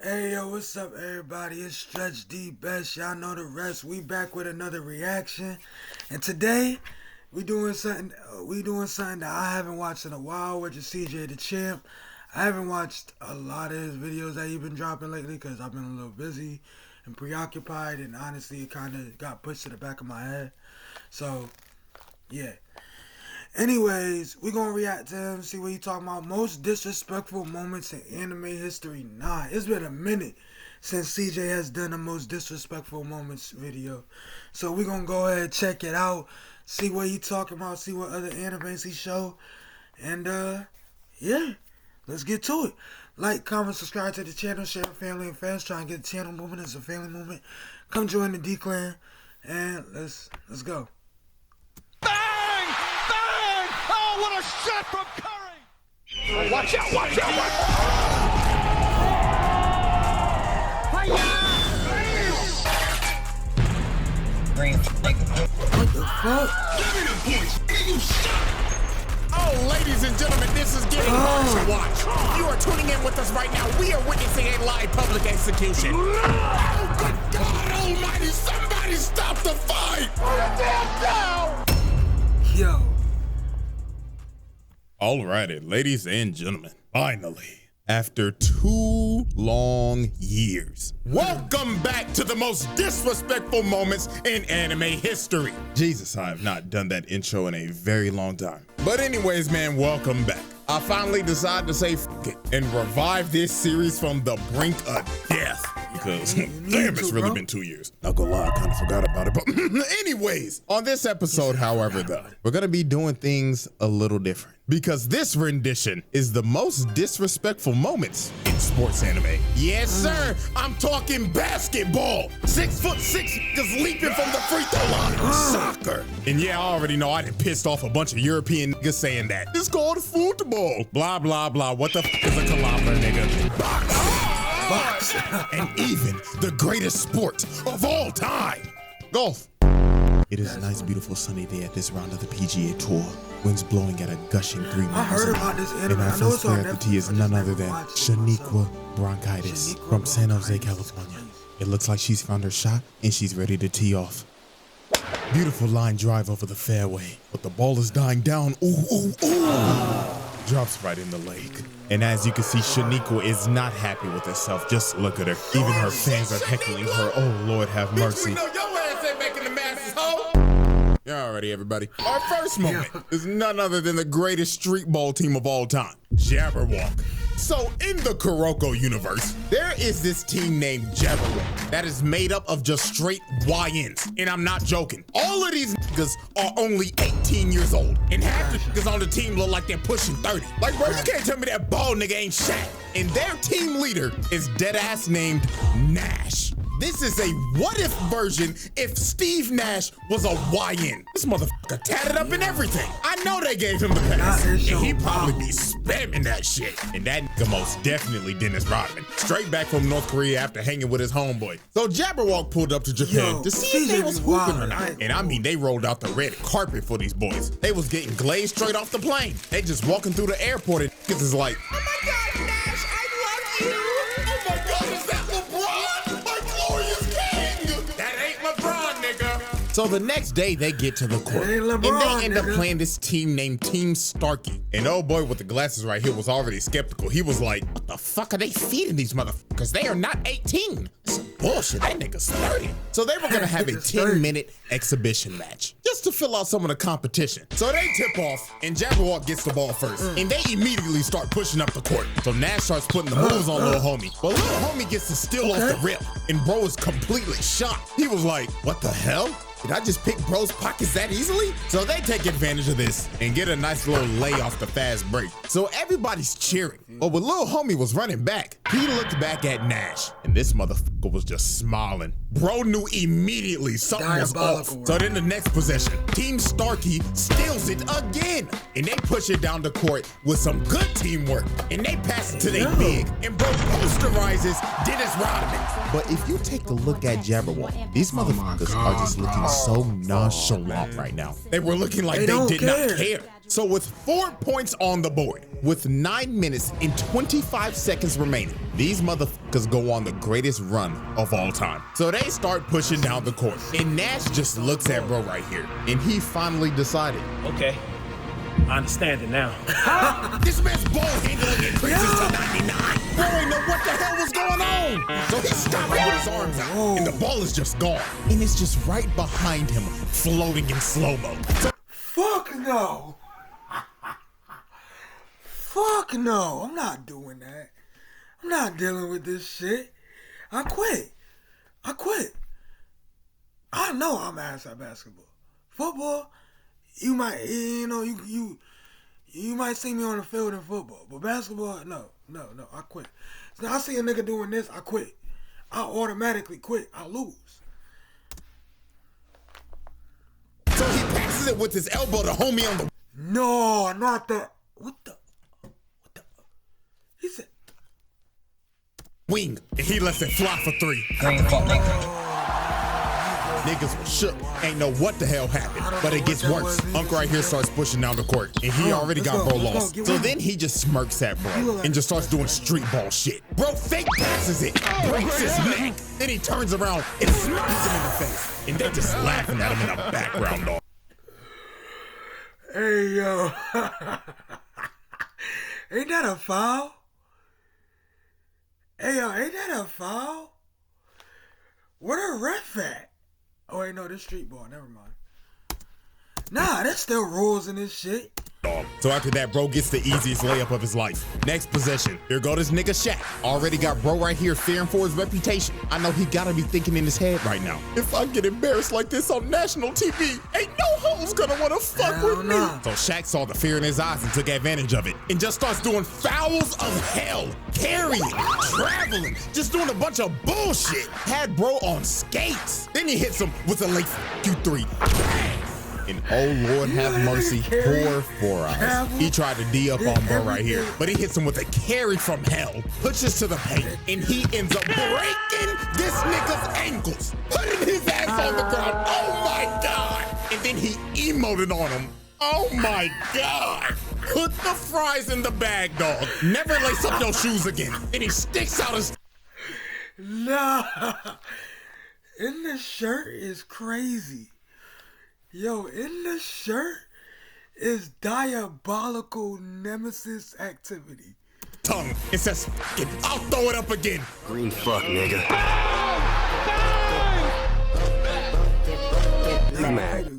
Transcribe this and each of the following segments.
Hey yo, what's up everybody? It's StretchD.Best. Y'all know the rest. We back with another reaction. And today, we doing something that I haven't watched in a while, which is CJDaChamp. I haven't watched a lot of his videos that he's been dropping lately because I've been a little busy and preoccupied, and honestly it kinda got pushed to the back of my head. So yeah. Anyways, we gonna react to him, see what he talking about. Most disrespectful moments in anime history. Nah, it's been a minute since CJ has done a most disrespectful moments video. So we gonna go ahead, check it out, see what he talking about, see what other animes he show. And yeah, let's get to it. Like, comment, subscribe to the channel, share with family and friends, try and get the channel moving. It's a family movement. Come join the D Clan and let's go. What a shot from Curry! Watch out, watch out, watch out! What the fuck? Give me the points! You shot! Oh, ladies and gentlemen, this is getting hard to watch. You are tuning in with us right now. We are witnessing a live public execution. Oh, good God almighty! Somebody stop the fight! Put it down! Yo. Alrighty, ladies and gentlemen, finally, after 2 long years, welcome back to the most disrespectful moments in anime history. Jesus, I have not done that intro in a very long time. But anyways, man, welcome back. I finally decided to say f it and revive this series from the brink of death. Because, damn, it's really been 2 years. Not gonna lie, I kind of forgot about it. But anyways, on this episode, however, though, we're gonna be doing things a little different. Because this rendition is the most disrespectful moments in sports anime. Yes, sir, I'm talking basketball. 6'6" just leaping from the free throw line. Soccer. And yeah, I already know I done pissed off a bunch of European niggas saying that. It's called football. Blah, blah, blah. What the f is a kilometer, nigga? Box. And even the greatest sport of all time, golf. It is a nice, beautiful, sunny day at this round of the PGA Tour. Winds blowing at a gushing 3 miles. I heard about this anime. And our first player at the tee is none other than Shaniqua Bronchitis from San Jose, California. It looks like she's found her shot and she's ready to tee off. Beautiful line drive over the fairway, but the ball is dying down. Ooh, ooh, ooh. Drops right in the lake. And as you can see, Shaniqua is not happy with herself. Just look at her. Even her fans are heckling her. Oh, Lord have mercy. We know your ass ain't making the masses, ho! Yeah, already, everybody. Our first moment is none other than the greatest street ball team of all time, Jabberwock. So in the Kuroko universe, there is this team named Jabberwock that is made up of just straight YNs. And I'm not joking. All of these niggas are only 18 years old. And half the niggas on the team look like they're pushing 30. Like, bro, you can't tell me that bald nigga ain't Shaq. And their team leader is deadass named Nash. This is a what-if version if Steve Nash was a YN. This motherfucker tatted up and everything. I know they gave him the pass. And he'd probably be spamming that shit. And that nigga most definitely Dennis Rodman. Straight back from North Korea after hanging with his homeboy. So Jabberwock pulled up to Japan to see if they was hooping or not. And I mean, they rolled out the red carpet for these boys. They was getting glazed straight off the plane. They just walking through the airport and niggas is like, oh my God, Nash, I love you. Oh my God, is that LeBron? So the next day they get to the court and they end up playing this team named Team Starkey. And old boy with the glasses right here was already skeptical. He was like, what the fuck are they feeding these motherfuckers? They are not 18. Some bullshit, that nigga's 30. So they were gonna have a 10-minute exhibition match just to fill out some of the competition. So they tip off and Jabberwock gets the ball first. And they immediately start pushing up the court. So Nash starts putting the moves on little homie. But little homie gets to steal off the rip. And bro is completely shocked. He was like, what the hell? Did I just pick bro's pockets that easily? So they take advantage of this and get a nice little lay off the fast break. So everybody's cheering. But when little homie was running back, he looked back at Nash and this motherfucker was just smiling. Bro knew immediately something was off. So then the next possession, Team Starkey steals it again. And they push it down the court with some good teamwork. And they pass it to their big. And bro posterizes Dennis Rodman. But if you take a look at Jabberwock, these motherfuckers are just looking so nonchalant right now. They were looking like they did not care. So with 4 points on the board, with 9 minutes and 25 seconds remaining, these motherfuckers go on the greatest run of all time. So they start pushing down the court, and Nash just looks at bro right here, and he finally decided. Okay, I understand it now. This man's ball handling increases to 99. Bro ain't know what the hell was going on. So he stopped with his arms out, and the ball is just gone. And it's just right behind him, floating in slow-mo. Fuck no. Fuck no. I'm not doing that. I'm not dealing with this shit. I quit. I know I'm ass at basketball. Football, you might, you might see me on the field in football, but basketball, no, I quit. So I see a nigga doing this, I quit. I automatically quit. I lose. So he passes it with his elbow to homie on the... No, not that. What the? He said... wing, and he lets it fly for 3. Niggas were shook. Ain't know what the hell happened, but it gets worse. Unc right here starts pushing down the court, and he already got bro lost. So then he just smirks at bro and just starts doing street ball shit. Bro fake passes it, breaks his neck, then he turns around and smacks him in the face. And they're just laughing at him in the background, dog. Hey, yo. Ain't that a foul? Hey, yo, ain't that a foul? Where the ref at? Oh, wait, no, this street ball. Never mind. Nah, there's still rules in this shit. So after that, bro gets the easiest layup of his life. Next possession. Here go this nigga Shaq. Already got bro right here fearing for his reputation. I know he gotta be thinking in his head right now, if I get embarrassed like this on national TV, ain't no hoes gonna wanna fuck with me. So Shaq saw the fear in his eyes and took advantage of it and just starts doing fouls of hell. Carrying, traveling, just doing a bunch of bullshit. Had bro on skates. Then he hits him with a late Q3. And oh Lord have mercy, poor Four Eyes. He tried to D up on bro right here, but he hits him with a carry from hell, pushes to the paint, and he ends up breaking this nigga's ankles, putting his ass on the ground. Oh my God. And then he emoted on him. Oh my God. Put the fries in the bag, dog. Never lace up your shoes again. And he sticks out his... Nah. In the shirt is crazy. Yo, in the shirt is diabolical nemesis activity. Tongue. It says, I'll throw it up again. Green fuck, nigga.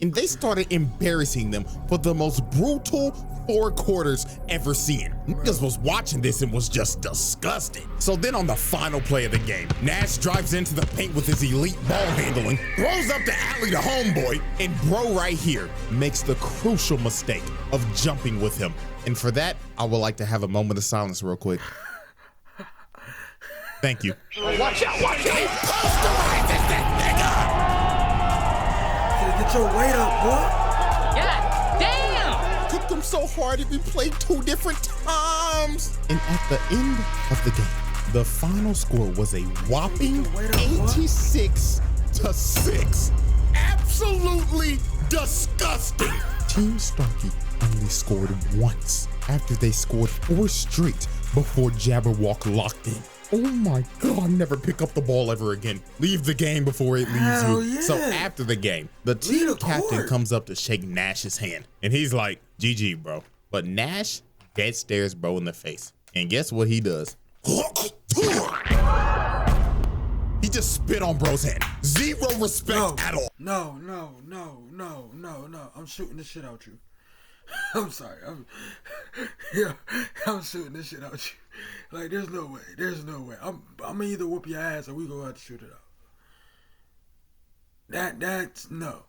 And they started embarrassing them for the most brutal 4 quarters ever seen. Niggas was watching this and was just disgusted. So then on the final play of the game, Nash drives into the paint with his elite ball handling, throws up the alley to homeboy, and bro right here makes the crucial mistake of jumping with him. And for that, I would like to have a moment of silence real quick. Thank you. Watch out, watch out. Posterize this nigga! Get your weight up, boy. God damn! Took them so hard it replayed 2 different times. And at the end of the game, the final score was a whopping 86-6. Absolutely disgusting. Team Starkey only scored once after they scored 4 straight before Jabberwock locked in. Oh my God, never pick up the ball ever again. Leave the game before it leaves you. Yeah. So after the game, the team captain comes up to shake Nash's hand. And he's like, GG, bro. But Nash dead stares bro in the face. And guess what he does? He just spit on bro's head. Zero respect at all. No. I'm shooting the shit out you. I'm sorry. I'm shooting this shit out you. Like, there's no way. I'm gonna either whoop your ass or we gonna have to shoot it out. That's no.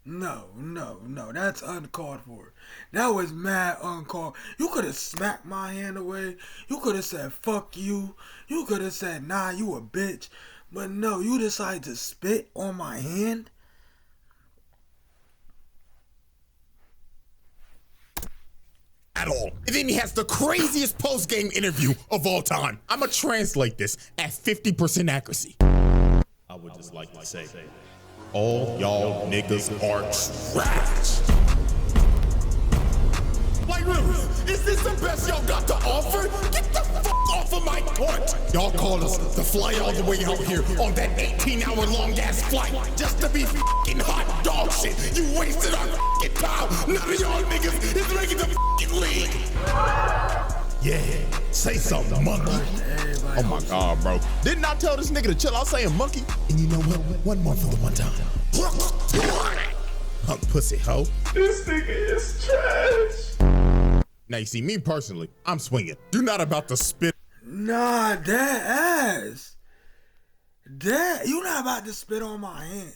That's uncalled for. That was mad uncalled. You could have smacked my hand away. You could have said fuck you. You could have said nah, you a bitch. But no, you decide to spit on my hand. At all. And then he has the craziest post-game interview of all time. I'm gonna translate this at 50% accuracy. I would just like to say, All y'all niggas are trash. Like really, is this the best y'all got to offer? Get the fuck off of my court. Y'all called us to fly all the way out here on that 18-hour long ass flight just to be fucking hot dog shit. You wasted our fucking time. None of y'all niggas is making the fucking league. Yeah, say something, monkey. Oh my God, bro. Didn't I tell this nigga to chill out saying monkey? And you know what? One more for the one time. Punk pussy hoe. This nigga is trash. Now you see me personally, I'm swinging. You're not about to spit. Nah, that ass. That, you not about to spit on my hand.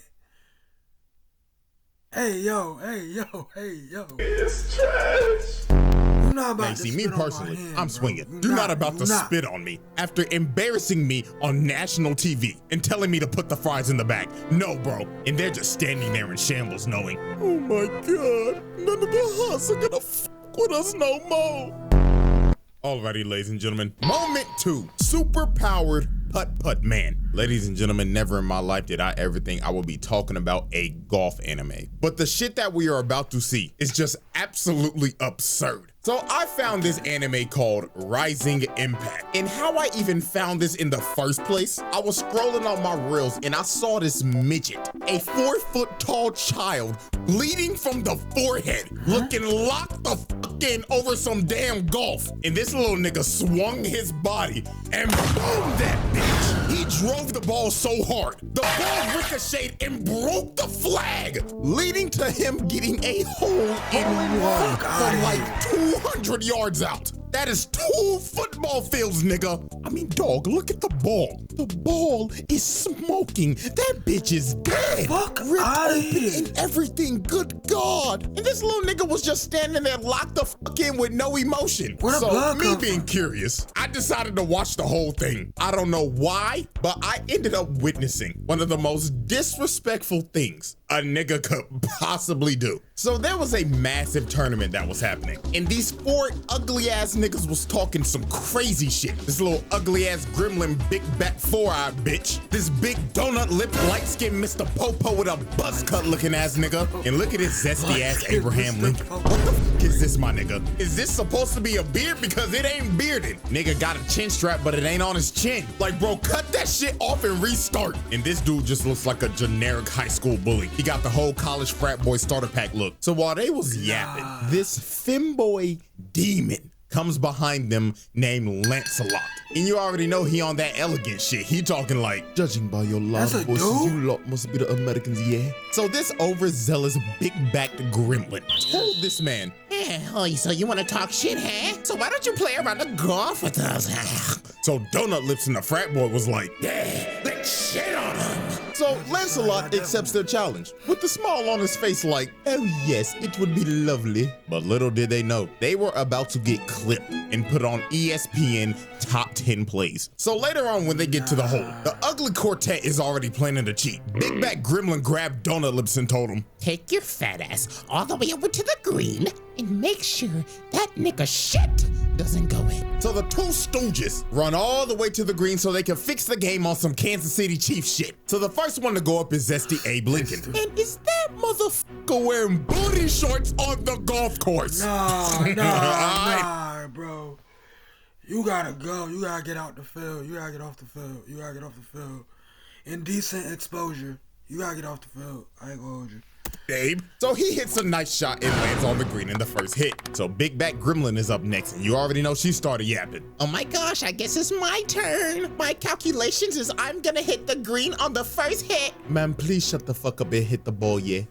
Hey, yo, hey, yo, hey, yo. It's trash. You not about now you to see me spit personally, on my hand, I'm bro. swinging. You're not about to spit on me after embarrassing me on national TV and telling me to put the fries in the bag. No, bro. And they're just standing there in shambles knowing, oh my God, none of the huts are gonna f with us no more. Alrighty, ladies and gentlemen, moment 2, super powered putt-putt man. Ladies and gentlemen, never in my life did I ever think I would be talking about a golf anime. But the shit that we are about to see is just absolutely absurd. So I found this anime called Rising Impact. And how I even found this in the first place, I was scrolling on my reels and I saw this midget, a 4-foot tall child, bleeding from the forehead, looking locked the fuck in over some damn golf. And this little nigga swung his body and boom that bitch. He drove the ball so hard, the ball ricocheted and broke the flag, leading to him getting a hole-in-one from like 200 yards out. That is 2 football fields, nigga. I mean, dog, look at the ball. The ball is smoking. That bitch is dead. Fuck ripped outta open here. and everything. Good God. And this little nigga was just standing there locked the fuck in with no emotion. Where the So blood me come being from? curious, I decided to watch the whole thing. I don't know why, but I ended up witnessing one of the most disrespectful things a nigga could possibly do. So there was a massive tournament that was happening, and these 4 ugly ass niggas was talking some crazy shit. This little ugly ass gremlin, big back 4-eye bitch. This big donut lip, light skinned Mr. Popo with a buzz cut looking ass nigga. And look at this zesty ass Abraham Lincoln. What the fuck is this, my nigga? Is this supposed to be a beard? Because it ain't bearded. Nigga got a chin strap, but it ain't on his chin. Like, bro, cut that shit off and restart. And this dude just looks like a generic high school bully. He got the whole college frat boy starter pack look. So while they was yapping, this femboy demon comes behind them named Lancelot. And you already know he on that elegant shit. He talking like, judging by your That's loud a voices, dude? you lot must be the Americans, yeah? So this overzealous, big-backed gremlin told this man, so you want to talk shit, huh? So why don't you play around the golf with us? So Donut Lips and the frat boy was like, yeah, let's shit on him. So Lancelot accepts their challenge with a smile on his face like, oh yes, it would be lovely. But little did they know, they were about to get clipped and put on ESPN top 10 plays. So later on when they get to the hole, the ugly quartet is already planning to cheat. Big back gremlin grabbed Donut Lips and told him, take your fat ass all the way over to the green and make sure that nigga shit doesn't go in. So the 2 stooges run all the way to the green so they can fix the game on some Kansas City Chiefs shit. So the first one to go up is Zesty Abe Lincoln. And is that motherfucker wearing booty shorts on the golf course? Nah, bro. You gotta go. You gotta get out the field. You gotta get off the field. You gotta get off the field. Indecent exposure. You gotta get off the field. I ain't gonna hold you. Abe. So he hits a nice shot and lands on the green in the first hit. So Big Back Gremlin is up next, and you already know she started yapping. Oh my gosh, I guess it's my turn. My calculations is I'm gonna hit the green on the first hit. Man, please shut the fuck up and hit the ball, yeah?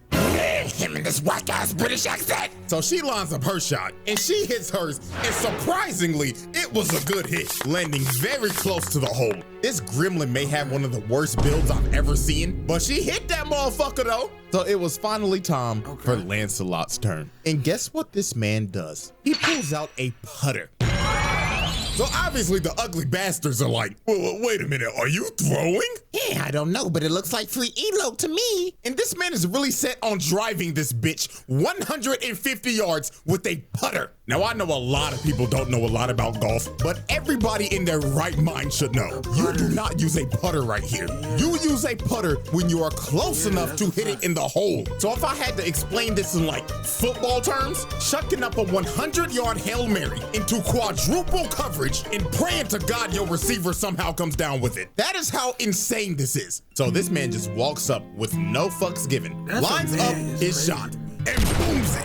Him and this whack ass British accent. So she lines up her shot and she hits hers, and surprisingly, it was a good hit, landing very close to the hole. This gremlin may have one of the worst builds I've ever seen, but she hit that motherfucker though. So it was finally time for Lancelot's turn. And guess what this man does? He pulls out a putter. So obviously the ugly bastards are like, well, wait a minute, are you throwing? Yeah, I don't know, but it looks like free elo to me. And this man is really set on driving this bitch 150 yards with a putter. Now, I know a lot of people don't know a lot about golf, but everybody in their right mind should know. You do not use a putter right here. You use a putter when you are close enough to hit it in the hole. So if I had to explain this in like football terms, chucking up a 100-yard Hail Mary into quadruple coverage and praying to God your receiver somehow comes down with it. That is how insane this is. So this man just walks up with no fucks given, lines up his shot, and booms it.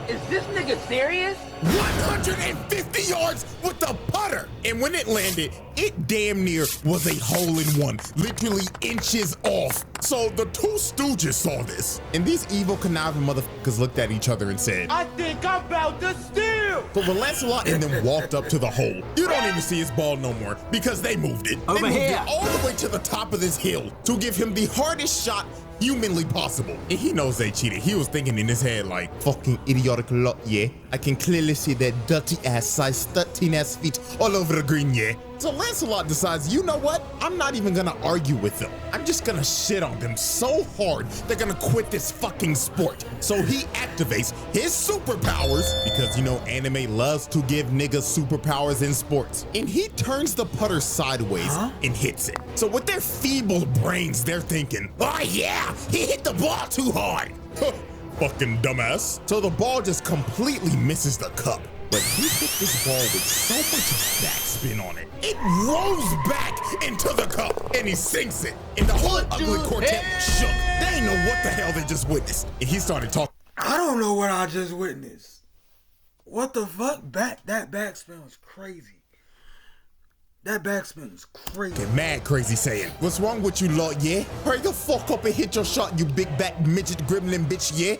Is this nigga serious? 150 yards with the putter. And when it landed, it damn near was a hole-in-one, literally inches off. So the two stooges saw this, and these evil conniving motherfuckers looked at each other and said, I think I'm about to steal. but when Lancelot and them walked up to the hole, you don't even see his ball no more because they moved it. They moved it all the way to the top of this hill to give him the hardest shot humanly possible. And he knows they cheated. He was thinking in his head like, fucking idiotic lot, yeah. I can clearly see their dirty ass size 13 ass feet all over the green, yeah. So Lancelot decides, you know what? I'm not even gonna argue with them. I'm just gonna shit on them so hard they're gonna quit this fucking sport. So he activates his superpowers, because you know anime loves to give niggas superpowers in sports. And he turns the putter sideways and hits it. So with their feeble brains, they're thinking, oh yeah, he hit the ball too hard. Fucking dumbass. So the ball just completely misses the cup. But he hit this ball with so much backspin on it, it rolls back into the cup and he sinks it. And the whole ugly quartet was shook. They didn't know what the hell they just witnessed. And he started talking. I don't know what I just witnessed. What the fuck? That backspin was crazy. That backspin was crazy. Mad crazy saying, what's wrong with you, Lord, yeah? Hurry the fuck up and hit your shot, you big back midget gremlin bitch, yeah?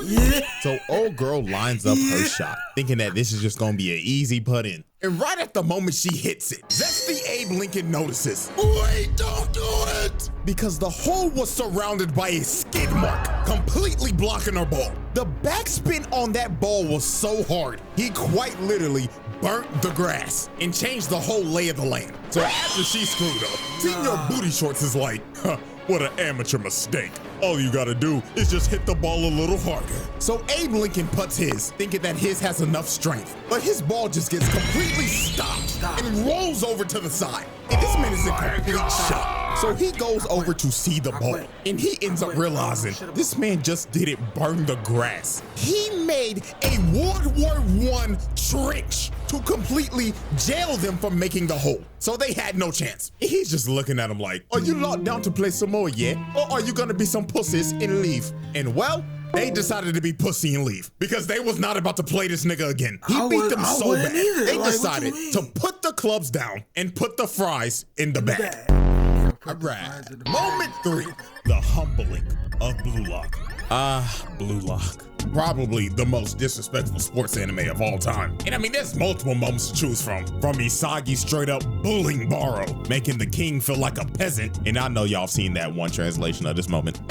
Yeah. So old girl lines up her shot, thinking that this is just gonna be an easy put in. And right at the moment she hits it, Zesty Abe Lincoln notices, wait, don't do it! Because the hole was surrounded by a skid mark, completely blocking her ball. The backspin on that ball was so hard, he quite literally burnt the grass and changed the whole lay of the land. So after she screwed up, Senior Booty Shorts is like, huh, what an amateur mistake. All you gotta do is just hit the ball a little harder. So Abe Lincoln puts his, thinking that his has enough strength, but his ball just gets completely stopped and rolls over to the side. And this man is in complete shock. So he goes over to see the ball, and he ends up realizing this man just didn't burn the grass. He made a World War I trench to completely jail them from making the hole. So they had no chance. He's just looking at him like, are you locked down to play some more yet? Or are you gonna be some pussies and leave? And well, they decided to be pussy and leave because they was not about to play this nigga again. He beat them so bad. They decided to put the clubs down and put the fries in the bag. All right. Moment 3, the humbling of Blue Lock. Blue Lock. Probably the most disrespectful sports anime of all time. And I mean, there's multiple moments to choose from. From Isagi straight up bullying Baro, making the king feel like a peasant. And I know y'all seen that one translation of this moment.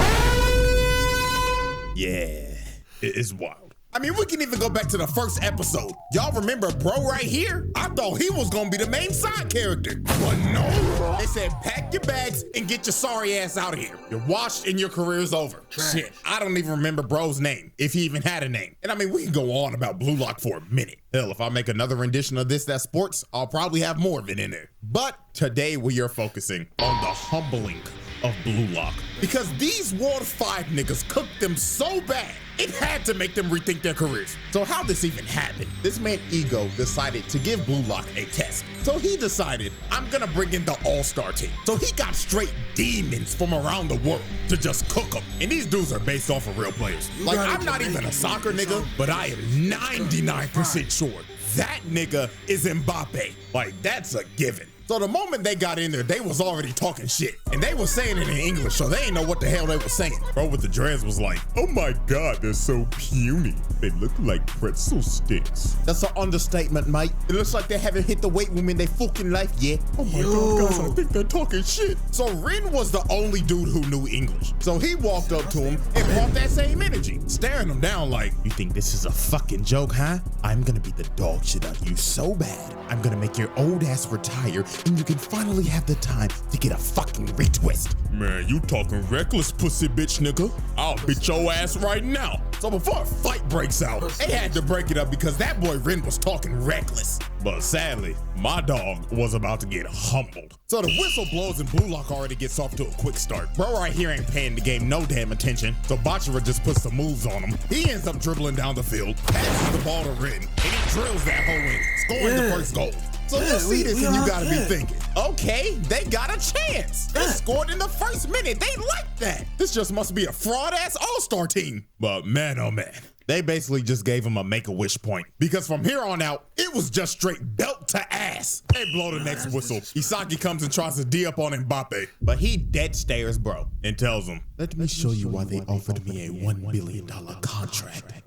Yeah, it is wild. I mean, we can even go back to the first episode. Y'all remember bro right here? I thought he was gonna be the main side character. But no, they said pack your bags and get your sorry ass out of here. You're washed and your career's over. Shit, I don't even remember bro's name, if he even had a name. And I mean, we can go on about Blue Lock for a minute. Hell, if I make another rendition of This That Sports, I'll probably have more of it in there. But today we are focusing on the humbling of Blue Lock. Because these World 5 niggas cooked them so bad, it had to make them rethink their careers. So how this even happened? This man Ego decided to give Blue Lock a test. So he decided, I'm gonna bring in the all-star team. So he got straight demons from around the world to just cook them. And these dudes are based off of real players. Like, I'm not even a soccer nigga, but I am 99% sure that nigga is Mbappe. Like, that's a given. So the moment they got in there, they was already talking shit. And they was saying it in English, so they ain't know what the hell they was saying. Bro with the dreads was like, oh my God, they're so puny. They look like pretzel sticks. That's an understatement, mate. It looks like they haven't hit the weight room in their fucking life yet. Oh my God, guys, I think they're talking shit. So Rin was the only dude who knew English. So he walked up to him and brought that same energy, staring him down like, you think this is a fucking joke, huh? I'm gonna beat the dog shit out of you so bad. I'm gonna make your old ass retire and you can finally have the time to get a fucking retwist. Man, you talking reckless, pussy bitch nigga. I'll beat your ass right now. So before a fight breaks out, they had to break it up because that boy Ren was talking reckless. But sadly, my dog was about to get humbled. So the whistle blows and Blue Lock already gets off to a quick start. Bro right here ain't paying the game no damn attention, so Bachira just puts some moves on him. He ends up dribbling down the field, passes the ball to Ren, and he drills that hoe in, scoring the first goal. So you see this and you gotta be thinking, okay, they got a chance. They scored in the first minute. They like that. This just must be a fraud-ass all-star team. But man, oh man, they basically just gave him a make-a-wish point. Because from here on out, it was just straight belt to ass. They blow the next whistle. Isagi comes and tries to D up on Mbappe, but he dead stares bro and tells him, let me show you why they offered me a $1 billion contract.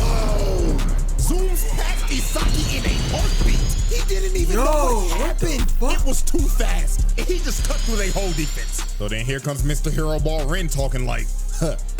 Oh! Zooms past Isagi in a heartbeat. He didn't even know what happened. It was too fast, and he just cut through their whole defense. So then here comes Mr. Hero Ball Ren talking like,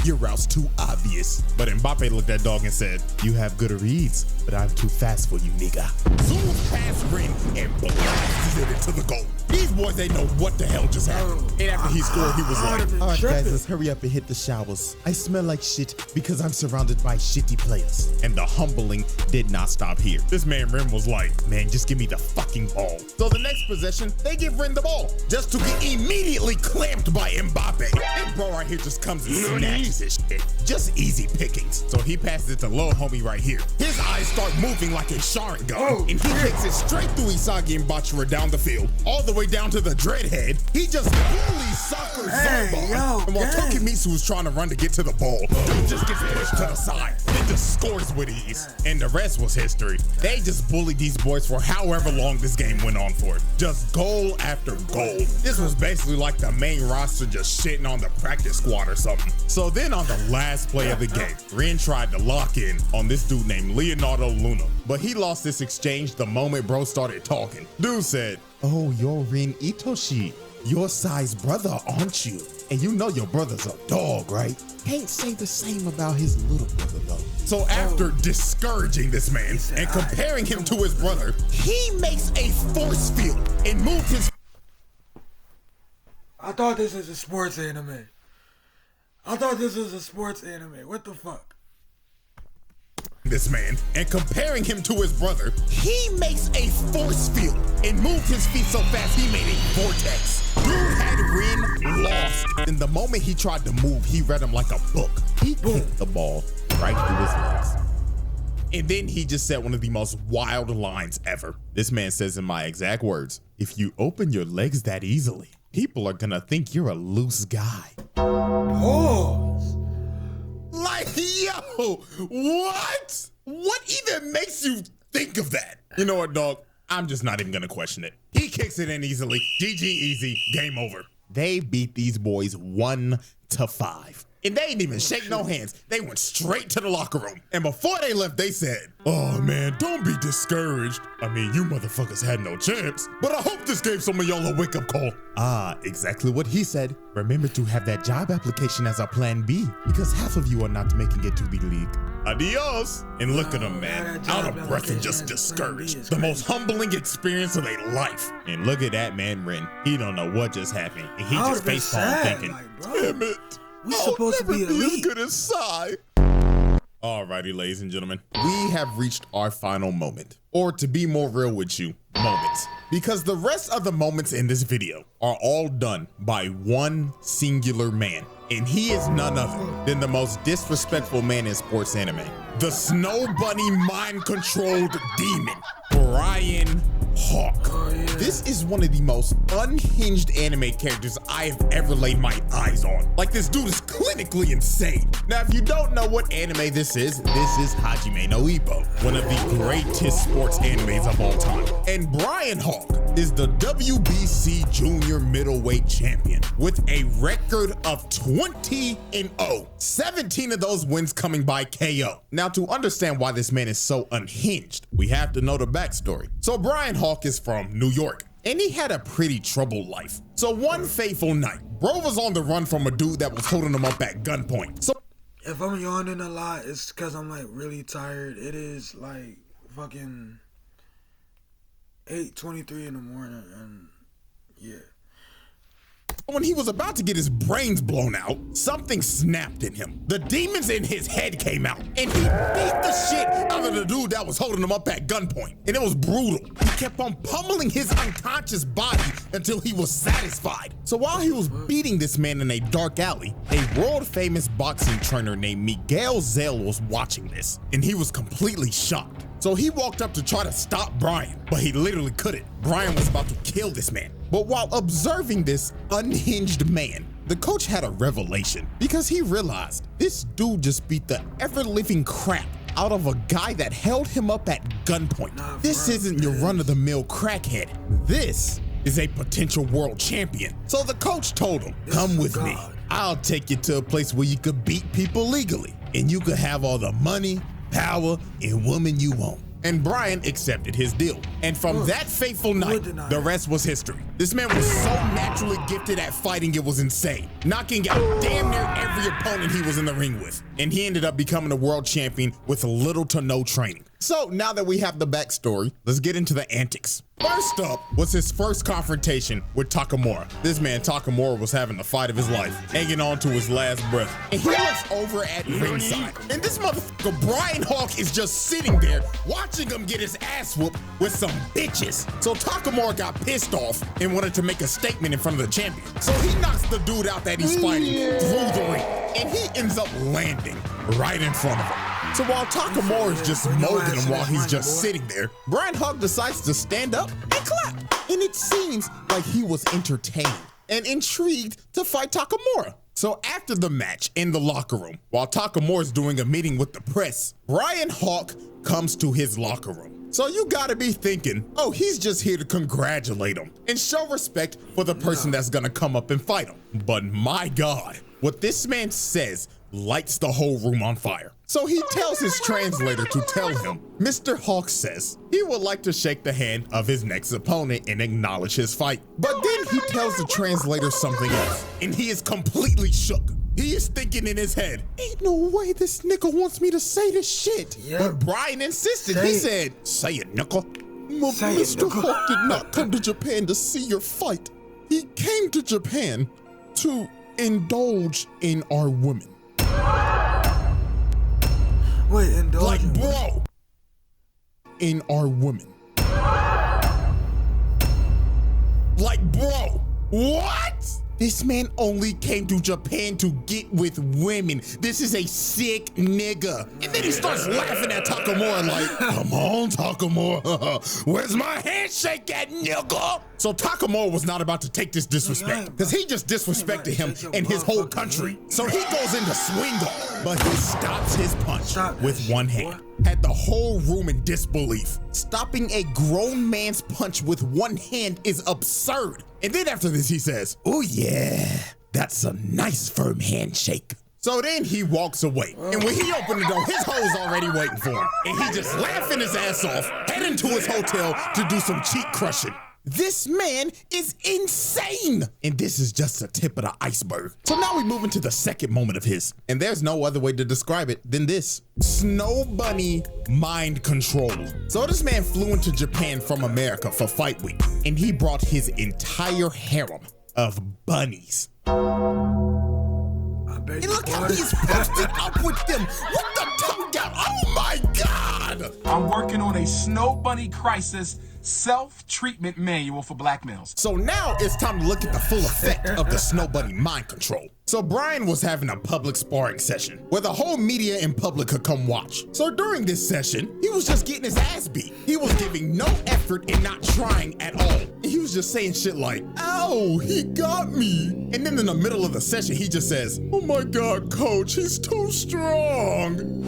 your route's too obvious. But Mbappe looked at dog and said, you have good reads, but I'm too fast for you, nigga. Zooms past Ren and blasts it into the goal. These boys, they know what the hell just happened. And after he scored, he was like, all right, guys, let's hurry up and hit the showers. I smell like shit because I'm surrounded by shitty players. And the humbling did not stop here. This man Ren was like, man, just give me the fucking ball. So the next possession, they give Ren the ball, just to get immediately clamped by Mbappe. And bro right here just comes and snatches his shit. Just easy pickings. So he passes it to little homie right here. His eyes start moving like a Sharingan, and he kicks it straight through Isagi and Bachira down the field, all the way down to the dreadhead. He just bullies soccer Zomba. And while Tokimitsu was trying to run to get to the ball, dude just gets pushed to the side and just scores with ease. And the rest was history. They just bullied these boys for however long this game went on for. Just goal after goal. This was basically like the main roster just shitting on the practice squad or something. So then on the last play of the game, Ren tried to lock in on this dude named Leonardo Luna, but he lost this exchange the moment bro started talking. Dude said, oh, you're Ren Itoshi. Your size brother, aren't you? And you know your brother's a dog, right? Can't say the same about his little brother though. So after discouraging this man and comparing him to his brother, he makes a force field and moves his... I thought this was a sports anime. What the fuck? This man and comparing him to his brother, he makes a force field and moved his feet so fast he made a vortex. Dude had Ren lost. And the moment he tried to move, he read him like a book. He kicked the ball right through his legs. And then he just said one of the most wild lines ever. This man says in my exact words, if you open your legs that easily, people are gonna think you're a loose guy. Pause. Like, yo, what? What even makes you think of that? You know what, dog? I'm just not even gonna question it. He kicks it in easily. GG easy, game over. They beat these boys 1-5. And they didn't even shake no hands. They went straight to the locker room. And before they left, they said, oh man, don't be discouraged. I mean, you motherfuckers had no chance. But I hope this gave some of y'all a wake-up call. Ah, exactly what he said. Remember to have that job application as a plan B, because half of you are not making it to the league. Adios. And look at him, man. Out of breath and just discouraged. The most humbling experience of their life. And look at that man, Ren. He don't know what just happened. And he just facepalmed thinking, damn it. We supposed to be elite. As good as Psy. Alrighty, ladies and gentlemen, we have reached our final moment, or to be more real with you, moments, because the rest of the moments in this video are all done by one singular man, and he is none other than the most disrespectful man in sports anime, the Snow Bunny mind-controlled demon, Brian Hawk. This is one of the most unhinged anime characters I have ever laid my eyes on. Like, this dude is clinically insane. Now, if you don't know what anime this is Hajime no Ippo, one of the greatest sports animes of all time. And Brian Hawk is the WBC Junior Middleweight Champion with a record of 20-0. 17 of those wins coming by KO. Now, to understand why this man is so unhinged, we have to know the backstory. So Brian Hawk is from New York, and he had a pretty troubled life. So one fateful night, bro was on the run from a dude that was holding him up at gunpoint. So if I'm yawning a lot, it's because I'm like really tired. It is like fucking 8:23 in the morning, and yeah. When he was about to get his brains blown out, something snapped in him. The demons in his head came out, and he beat the shit out of the dude that was holding him up at gunpoint. And it was brutal. He kept on pummeling his unconscious body until he was satisfied. So while he was beating this man in a dark alley, a world-famous boxing trainer named Miguel Zell was watching this, and he was completely shocked. So he walked up to try to stop Brian, but he literally couldn't. Brian was about to kill this man. But while observing this unhinged man, the coach had a revelation because he realized this dude just beat the ever-living crap out of a guy that held him up at gunpoint. This isn't your run-of-the-mill crackhead. This is a potential world champion. So the coach told him, come with me. I'll take you to a place where you could beat people legally, and you could have all the money, power, and woman you want. And Brian accepted his deal. And from that fateful night, the rest was history. This man was so naturally gifted at fighting, it was insane. Knocking out damn near every opponent he was in the ring with. And he ended up becoming a world champion with little to no training. So now that we have the backstory, let's get into the antics. First up was his first confrontation with Takamura. This man, Takamura, was having the fight of his life, hanging on to his last breath. And he looks over at ringside. And this motherfucker, Brian Hawk, is just sitting there watching him get his ass whooped with some bitches. So Takamura got pissed off and wanted to make a statement in front of the champion. So he knocks the dude out that he's fighting through the ring. And he ends up landing right in front of him. So while Takamura is just molding him while he's just sitting there, Brian Hawk decides to stand up and clap. And it seems like he was entertained and intrigued to fight Takamura. So after the match in the locker room, while Takamura's doing a meeting with the press, Brian Hawk comes to his locker room. So you gotta be thinking, oh, he's just here to congratulate him and show respect for the person that's gonna come up and fight him. But my God, what this man says lights the whole room on fire. So he tells his translator to tell him, Mr. Hawk says he would like to shake the hand of his next opponent and acknowledge his fight. But then he tells the translator something else, and he is completely shook. He is thinking in his head, ain't no way this nigga wants me to say this shit. Yep. But Brian insisted. He said, say it, nigga. Mr. Hawk did not come to Japan to see your fight. He came to Japan to indulge in our women. Wait, indulge? Like, bro, in our women. Like, bro, what? This man only came to Japan to get with women. This is a sick nigga. And then he starts laughing at Takamura like, come on, Takamura. Where's my handshake at, nigga? So Takamura was not about to take this disrespect because he just disrespected him and his whole country. So he goes into swing off, but he stops his punch with one hand. Had the whole room in disbelief. Stopping a grown man's punch with one hand is absurd. And then after this, he says, oh yeah, that's a nice firm handshake. So then he walks away. And when he opened the door, his hoe's already waiting for him. And he just laughing his ass off, heading to his hotel to do some cheek crushing. This man is insane. And this is just the tip of the iceberg. So now we move into the second moment of his. And there's no other way to describe it than this. Snow bunny mind control. So this man flew into Japan from America for fight week. And he brought his entire harem of bunnies. And look how he's posted up with them with the tongue down. Oh my God! I'm working on a snow bunny crisis self-treatment manual for black males. So now it's time to look at the full effect of the snow bunny mind control. So Brian was having a public sparring session where the whole media and public could come watch. So during this session, he was just getting his ass beat. He was giving no effort and not trying at all. And he was just saying shit like, ow, he got me. And then in the middle of the session, he just says, oh my God, coach, he's too strong.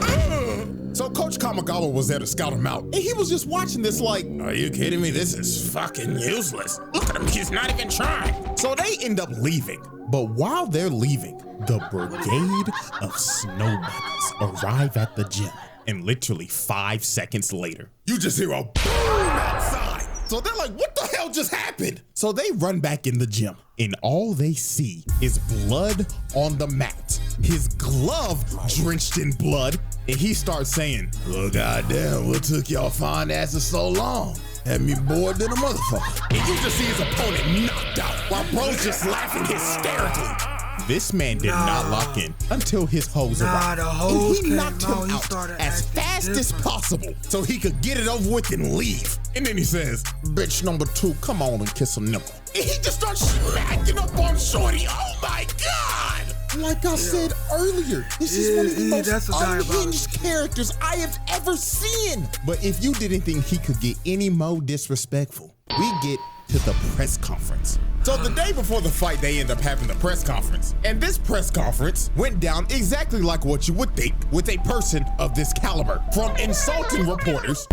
So Coach Kamigawa was there to scout him out. And he was just watching this like, are you kidding me? This is fucking useless. Look at him, he's not even trying. So they end up leaving. But while they're leaving, the brigade of snow bunnies arrive at the gym. And literally 5 seconds later, you just hear a boom outside. So they're like, what the hell just happened? So they run back in the gym. And all they see is blood on the mat. His glove drenched in blood. And he starts saying, oh, goddamn, what took y'all fine asses so long? Had me bored than a motherfucker. And you just see his opponent knocked out while bro's just laughing hysterically. This man did not lock in until his hose arrived. And he knocked him out as fast as possible so he could get it over with and leave. And then he says, bitch number 2, come on and kiss a nipple. And he just starts smacking up on Shorty. Oh my God! Like I said earlier, this is one of the most unhinged characters I have ever seen. But if you didn't think he could get any more disrespectful, we get to the press conference. So the day before the fight, they end up having the press conference. And this press conference went down exactly like what you would think with a person of this caliber. From insulting reporters.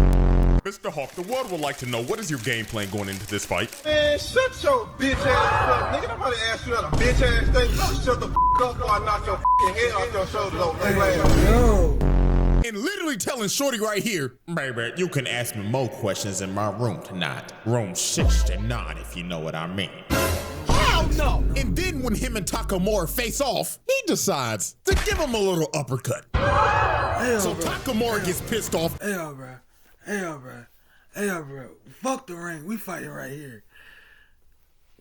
Mr. Hawk, the world would like to know, what is your game plan going into this fight? Man, shut your bitch ass up, nigga. Nobody asked you that a bitch ass thing. Shut the up or I knock your head off your shoulders over. And literally telling Shorty right here, baby, you can ask me more questions in my room tonight. Room 69, if you know what I mean. Hell no! And then when him and Takamura face off, he decides to give him a little uppercut. So Takamura gets pissed off. Hey, bro. Fuck the ring. We fighting right here.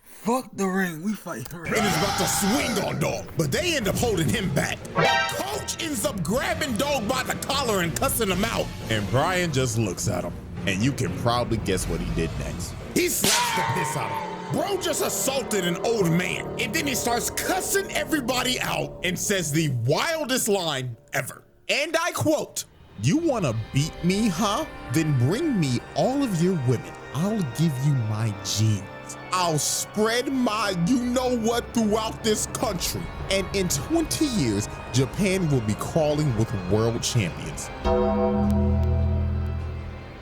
Fuck the ring. We fighting right here. And is about to swing on Dog, but they end up holding him back. Coach ends up grabbing Dog by the collar and cussing him out. And Brian just looks at him. And you can probably guess what he did next. He slaps the piss out of him. Bro just assaulted an old man. And then he starts cussing everybody out and says the wildest line ever. And I quote, "You wanna beat me, huh? Then bring me all of your women. I'll give you my genes. I'll spread my you-know-what throughout this country. And in 20 years, Japan will be crawling with world champions."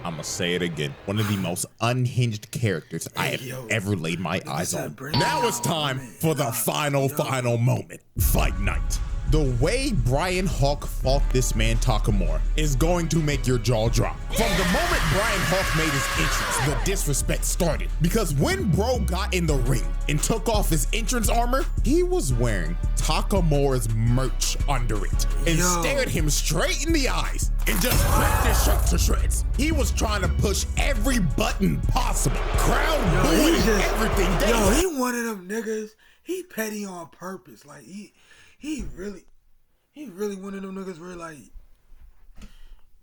I'ma say it again. One of the most unhinged characters I have ever laid my eyes on. Now it's time for the final moment. Fight night. The way Brian Hawk fought this man Takamura is going to make your jaw drop. From the moment Brian Hawk made his entrance, the disrespect started. Because when bro got in the ring and took off his entrance armor, he was wearing Takamura's merch under it and stared him straight in the eyes and just ripped his shirt to shreds. He was trying to push every button possible. Crowd booing everything. He one of them niggas. He petty on purpose. Like he really one of them niggas where like,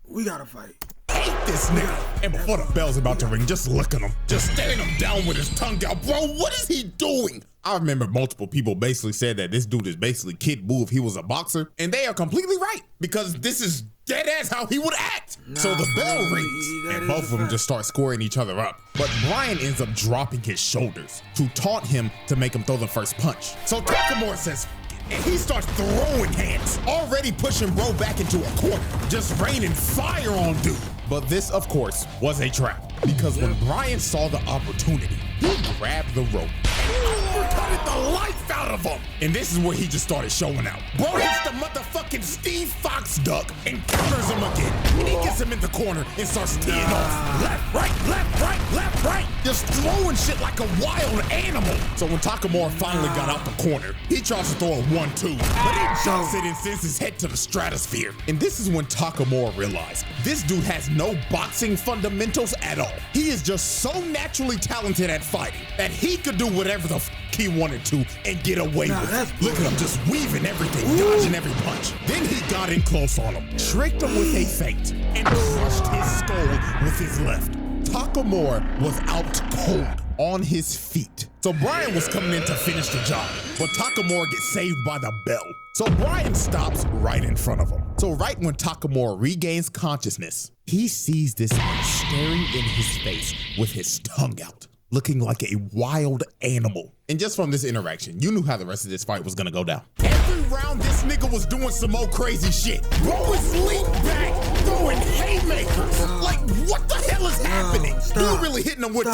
we gotta fight. Hate this nigga. And before the bell's about to ring, just look at him. Just staring him down with his tongue out. Bro, what is he doing? I remember multiple people basically said that this dude is basically Kid Buu if he was a boxer. And they are completely right. Because this is dead ass how he would act. So the bell rings and both of them just start squaring each other up. But Brian ends up dropping his shoulders to taunt him to make him throw the first punch. So Takamura says, and he starts throwing hands, already pushing bro back into a corner, just raining fire on dude. But this, of course, was a trap, because when Brian saw the opportunity, he grabbed the rope and uppercutted the life out of him. And this is where he just started showing out. Bro hits the motherfucking Steve Fox duck and counters him again. And he gets him in the corner and starts teeing off. Left, right, left, right, left, right. Just throwing shit like a wild animal. So when Takamura finally got out the corner, he tries to throw a 1-2, but he jumps it and sends his head to the stratosphere. And this is when Takamura realized this dude has no boxing fundamentals at all. He is just so naturally talented at fighting that he could do whatever the he wanted to and get away with it. Look at him just weaving everything, dodging every punch. Then he got in close on him, tricked him with a feint, and crushed his skull with his left. Takamura was out cold on his feet. So Brian was coming in to finish the job, but Takamura gets saved by the bell. So Brian stops right in front of him. So right when Takamura regains consciousness, he sees this man staring in his face with his tongue out, looking like a wild animal. And just from this interaction, you knew how the rest of this fight was gonna go down. Every round, this nigga was doing some more crazy shit. Bro is leaned back, throwing haymakers. Like, what the hell is happening? Dude really hitting him with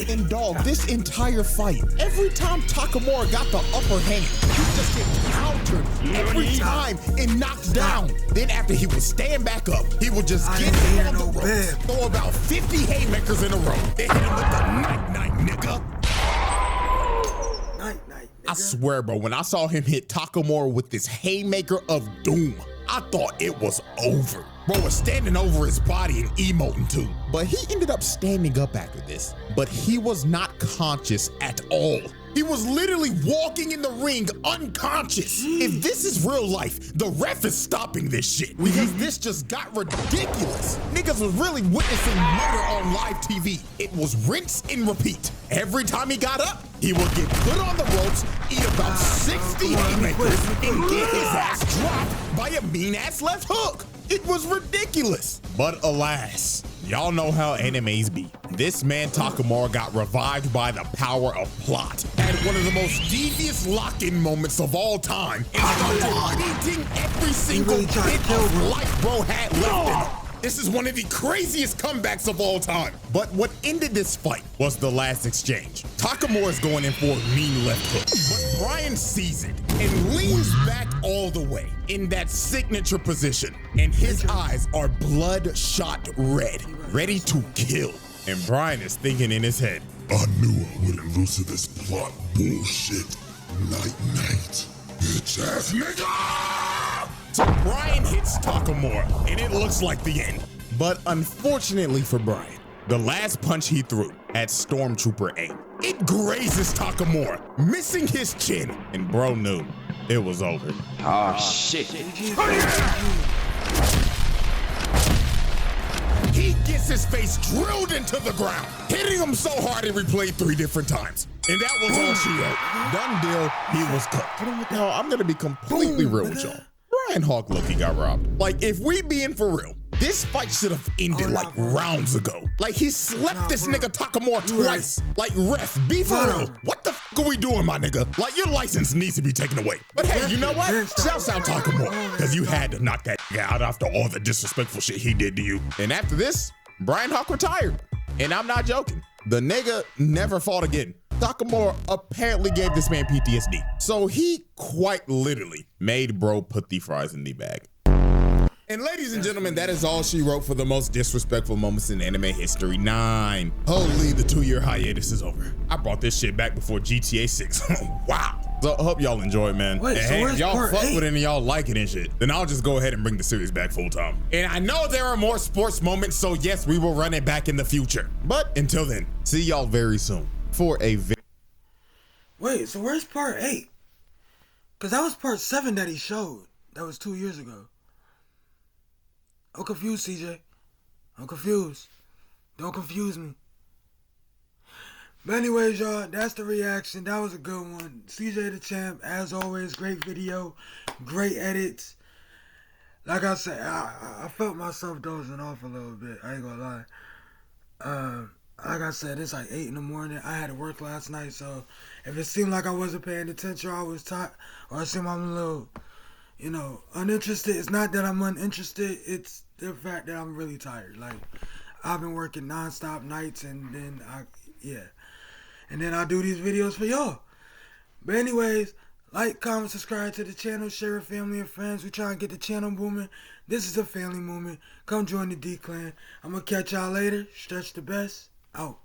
And dog, this entire fight, every time Takamura got the upper hand, he just get countered every time and knocked down. Then after he would stand back up, he would just get him on the ropes, throw about 50 haymakers in a row. They hit him with the night-night, nigga. Night-night, nigga. I swear, bro, when I saw him hit Takamura with this haymaker of doom, I thought it was over. Bro was standing over his body and emoting too. But he ended up standing up after this. But he was not conscious at all. He was literally walking in the ring unconscious. If this is real life, the ref is stopping this shit because this just got ridiculous. Niggas was really witnessing murder on live TV. It was rinse and repeat. Every time he got up, he would get put on the ropes, eat about 60 haymakers, and get his ass dropped by a mean-ass left hook. It was ridiculous. But alas, y'all know how animes be. This man Takamura got revived by the power of plot. Had one of the most devious lock-in moments of all time. And started eating every single bit of life bro had left in him. This is one of the craziest comebacks of all time. But what ended this fight was the last exchange. Takamura is going in for a mean left hook, but Bryan sees it and leans back all the way in that signature position. And his eyes are bloodshot red, ready to kill. And Bryan is thinking in his head, I knew I wouldn't lose to this plot bullshit. Night, bitch ass nigga! So Bryan hits Takamura, and it looks like the end. But unfortunately for Bryan, the last punch he threw had Stormtrooper aim. It grazes Takamura, missing his chin, and bro knew it was over. Oh, shit. He gets his face drilled into the ground, hitting him so hard it replayed 3 different times. And that was all she wrote. Done deal, he was cooked. Now, I'm gonna be completely real with y'all. Bryan Hawk Loki got robbed. Like, if we being for real, this fight should have ended like rounds ago. Like, he slept this nigga Takamura twice. Like, ref, be for real. What the f are we doing, my nigga? Like, your license needs to be taken away. But hey, you know what? Shouts out Takamura, because you had to knock that nigga out after all the disrespectful shit he did to you. And after this, Bryan Hawk retired. And I'm not joking. The nigga never fought again. Takamura apparently gave this man PTSD. So he quite literally made bro put the fries in the bag. And ladies and gentlemen, that is all she wrote for the most disrespectful moments in anime history. 9. Holy, the 2-year hiatus is over. I brought this shit back before GTA 6. Wow. So I hope y'all enjoy it, man. Wait, and so hey, where's if y'all part fuck 8? with it and y'all like it and shit, then I'll just go ahead and bring the series back full time. And I know there are more sports moments, so yes, we will run it back in the future. But until then, see y'all very soon for a Wait, so where's part 8? Because that was part 7 that he showed. That was 2 years ago. I'm confused, CJ. I'm confused. Don't confuse me. But anyways, y'all, that's the reaction. That was a good one. CJDaChamp, as always, great video. Great edits. Like I said, I felt myself dozing off a little bit. I ain't gonna lie. Like I said, it's like 8 in the morning. I had to work last night, so if it seemed like I wasn't paying attention, or I was tired, or it seemed I'm a little, uninterested. It's not that I'm uninterested. It's the fact that I'm really tired. Like, I've been working nonstop nights, and then and then I do these videos for y'all. But anyways, like, comment, subscribe to the channel, share with family and friends. We trying to get the channel booming. This is a family movement. Come join the D Clan. I'm gonna catch y'all later. StretchD.Best out.